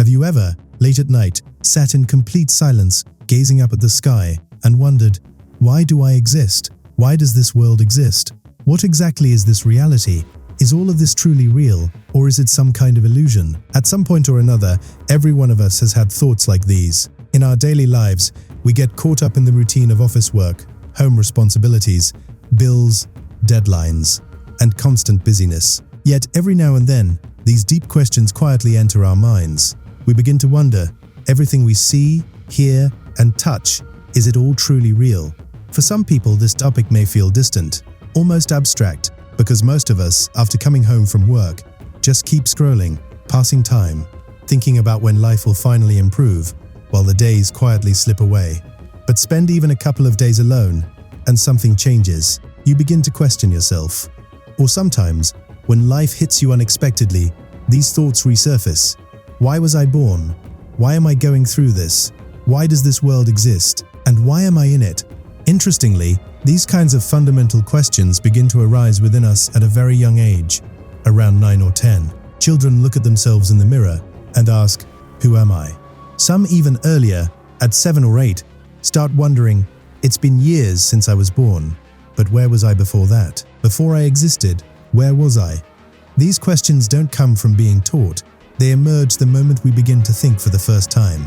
Have you ever, late at night, sat in complete silence, gazing up at the sky, and wondered, why do I exist? Why does this world exist? What exactly is this reality? Is all of this truly real, or is it some kind of illusion? At some point or another, every one of us has had thoughts like these. In our daily lives, we get caught up in the routine of office work, home responsibilities, bills, deadlines, and constant busyness. Yet every now and then, these deep questions quietly enter our minds. We begin to wonder, everything we see, hear, and touch, is it all truly real? For some people, this topic may feel distant, almost abstract, because most of us, after coming home from work, just keep scrolling, passing time, thinking about when life will finally improve, while the days quietly slip away. But spend even a couple of days alone, and something changes. You begin to question yourself. Or sometimes, when life hits you unexpectedly, these thoughts resurface. Why was I born? Why am I going through this? Why does this world exist? And why am I in it? Interestingly, these kinds of fundamental questions begin to arise within us at a very young age, around 9 or 10. Children look at themselves in the mirror and ask, who am I? Some even earlier, at 7 or 8, start wondering, it's been years since I was born, but where was I before that? Before I existed, where was I? These questions don't come from being taught. They emerge the moment we begin to think for the first time.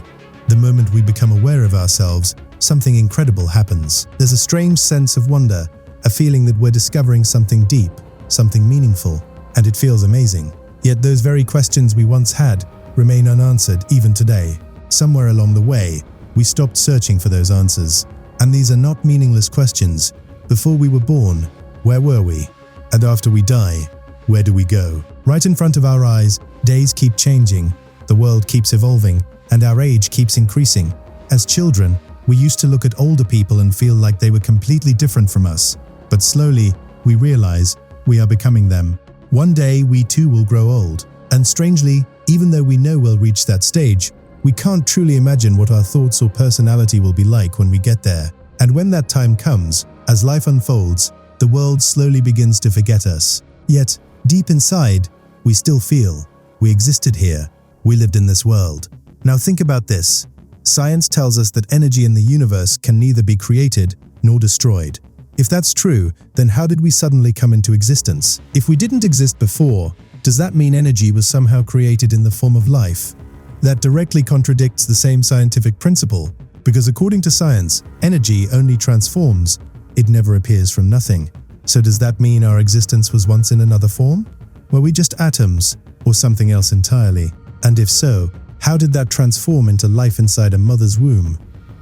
The moment we become aware of ourselves, something incredible happens. There's a strange sense of wonder, a feeling that we're discovering something deep, something meaningful, and it feels amazing. Yet those very questions we once had remain unanswered even today. Somewhere along the way, we stopped searching for those answers. And these are not meaningless questions. Before we were born, where were we? And after we die, where do we go? Right in front of our eyes, days keep changing, the world keeps evolving, and our age keeps increasing. As children, we used to look at older people and feel like they were completely different from us. But slowly, we realize we are becoming them. One day, we too will grow old. And strangely, even though we know we'll reach that stage, we can't truly imagine what our thoughts or personality will be like when we get there. And when that time comes, as life unfolds, the world slowly begins to forget us. Yet, deep inside, we still feel we existed here, we lived in this world. Now think about this. Science tells us that energy in the universe can neither be created nor destroyed. If that's true, then how did we suddenly come into existence? If we didn't exist before, does that mean energy was somehow created in the form of life? That directly contradicts the same scientific principle, because according to science, energy only transforms, it never appears from nothing. So does that mean our existence was once in another form? Were we just atoms, or something else entirely? And if so, how did that transform into life inside a mother's womb?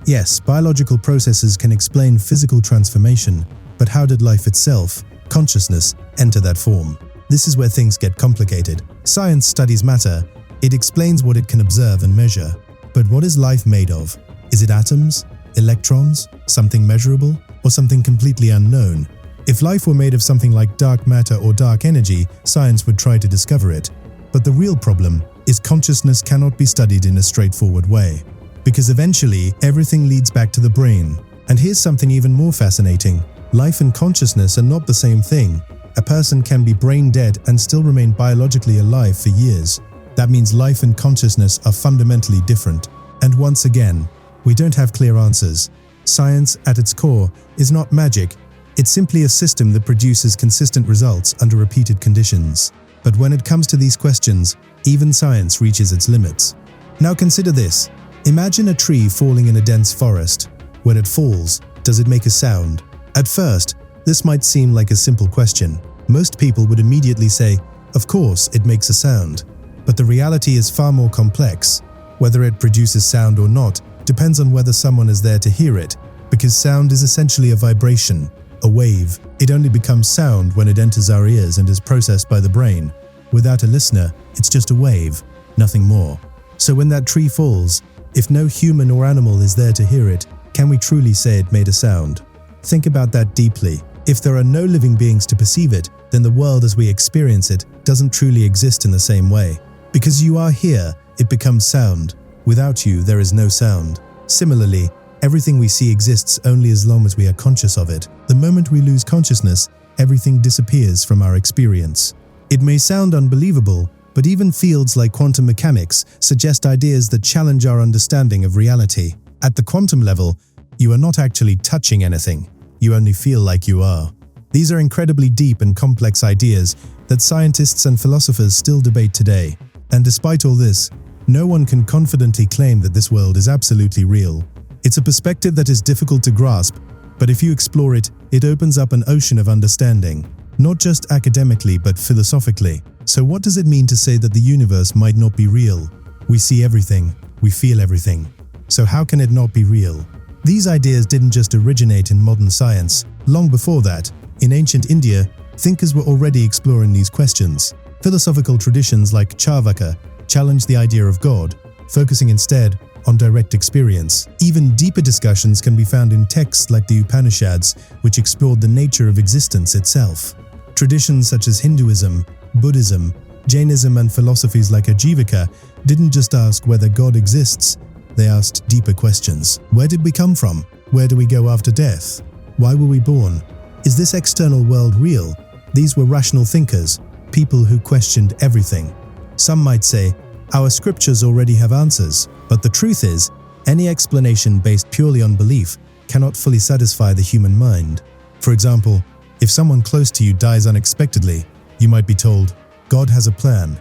Yes, biological processes can explain physical transformation, but how did life itself, consciousness, enter that form? This is where things get complicated. Science studies matter. It explains what it can observe and measure. But what is life made of? Is it atoms, electrons, something measurable, or something completely unknown? If life were made of something like dark matter or dark energy, science would try to discover it. But the real problem is consciousness cannot be studied in a straightforward way. Because eventually, everything leads back to the brain. And here's something even more fascinating. Life and consciousness are not the same thing. A person can be brain dead and still remain biologically alive for years. That means life and consciousness are fundamentally different. And once again, we don't have clear answers. Science, at its core, is not magic. It's simply a system that produces consistent results under repeated conditions. But when it comes to these questions, even science reaches its limits. Now consider this. Imagine a tree falling in a dense forest. When it falls, does it make a sound? At first, this might seem like a simple question. Most people would immediately say, of course, it makes a sound. But the reality is far more complex. Whether it produces sound or not depends on whether someone is there to hear it, because sound is essentially a vibration, a wave. It only becomes sound when it enters our ears and is processed by the brain. Without a listener, it's just a wave, nothing more. So when that tree falls, if no human or animal is there to hear it, can we truly say it made a sound? Think about that deeply. If there are no living beings to perceive it, then the world as we experience it doesn't truly exist in the same way. Because you are here, it becomes sound. Without you, there is no sound. Similarly, everything we see exists only as long as we are conscious of it. The moment we lose consciousness, everything disappears from our experience. It may sound unbelievable, But even fields like quantum mechanics suggest ideas that challenge our understanding of reality. At the quantum level, you are not actually touching anything. You only feel like you are. These are incredibly deep and complex ideas that scientists and philosophers still debate today. And despite all this, no one can confidently claim that this world is absolutely real. It's a perspective that is difficult to grasp, but if you explore it, it opens up an ocean of understanding, not just academically but philosophically. So what does it mean to say that the universe might not be real? We see everything, we feel everything. So how can it not be real? These ideas didn't just originate in modern science. Long before that, in ancient India, thinkers were already exploring these questions. Philosophical traditions like Charvaka challenged the idea of God, focusing instead on direct experience. Even deeper discussions can be found in texts like the Upanishads, which explored the nature of existence itself. Traditions such as Hinduism, Buddhism, Jainism, and philosophies like Ajivika didn't just ask whether God exists, they asked deeper questions. Where did we come from? Where do we go after death? Why were we born? Is this external world real? These were rational thinkers, people who questioned everything. Some might say, our scriptures already have answers, but the truth is, any explanation based purely on belief cannot fully satisfy the human mind. For example, if someone close to you dies unexpectedly, you might be told, God has a plan.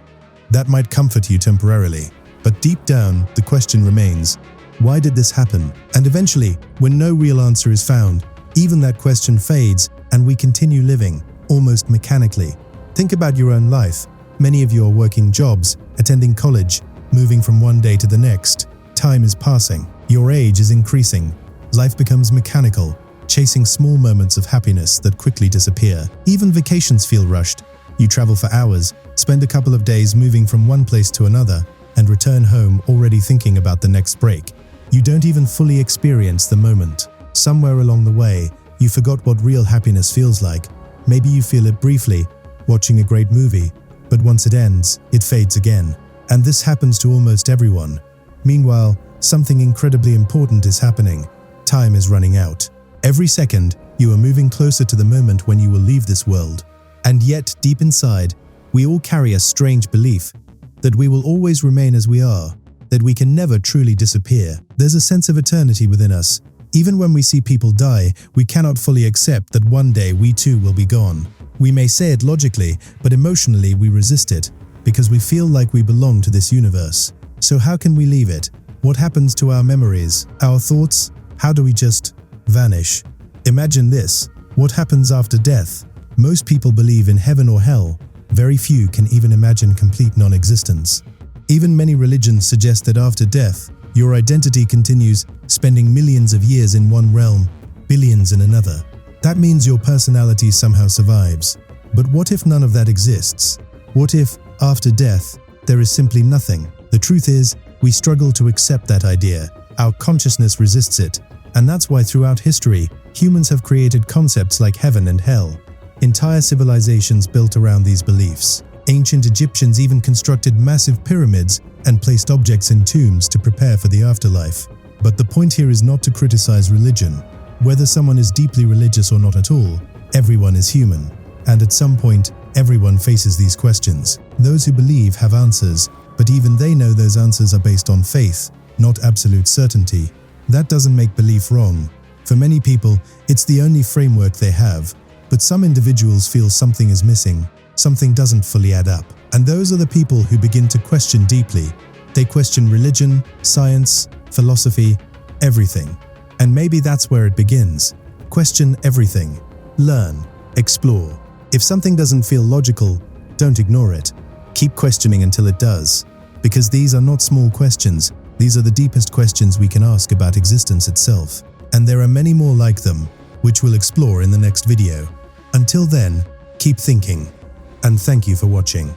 That might comfort you temporarily, but deep down, the question remains, why did this happen? And eventually, when no real answer is found, even that question fades and we continue living, almost mechanically. Think about your own life. Many of you are working jobs, attending college, moving from one day to the next. Time is passing. Your age is increasing. Life becomes mechanical, chasing small moments of happiness that quickly disappear. Even vacations feel rushed. You travel for hours, spend a couple of days moving from one place to another, and return home already thinking about the next break. You don't even fully experience the moment. Somewhere along the way, you forgot what real happiness feels like. Maybe you feel it briefly, watching a great movie, but once it ends, it fades again. And this happens to almost everyone. Meanwhile, something incredibly important is happening. Time is running out. Every second, you are moving closer to the moment when you will leave this world. And yet, deep inside, we all carry a strange belief that we will always remain as we are, that we can never truly disappear. There's a sense of eternity within us. Even when we see people die, we cannot fully accept that one day we too will be gone. We may say it logically, but emotionally we resist it, because we feel like we belong to this universe. So how can we leave it? What happens to our memories, our thoughts? How do we just vanish? Imagine this. What happens after death? Most people believe in heaven or hell. Very few can even imagine complete non-existence. Even many religions suggest that after death, your identity continues, spending millions of years in one realm, billions in another. That means your personality somehow survives. But what if none of that exists? What if, after death, there is simply nothing? The truth is, we struggle to accept that idea. Our consciousness resists it. And that's why throughout history, humans have created concepts like heaven and hell. Entire civilizations built around these beliefs. Ancient Egyptians even constructed massive pyramids and placed objects in tombs to prepare for the afterlife. But the point here is not to criticize religion. Whether someone is deeply religious or not at all, everyone is human. And at some point, everyone faces these questions. Those who believe have answers, but even they know those answers are based on faith, not absolute certainty. That doesn't make belief wrong. For many people, it's the only framework they have. But some individuals feel something is missing, something doesn't fully add up. And those are the people who begin to question deeply. They question religion, science, philosophy, everything. And maybe that's where it begins. Question everything. Learn. Explore. If something doesn't feel logical, don't ignore it. Keep questioning until it does. Because these are not small questions. These are the deepest questions we can ask about existence itself. And there are many more like them, which we'll explore in the next video. Until then, keep thinking. And thank you for watching.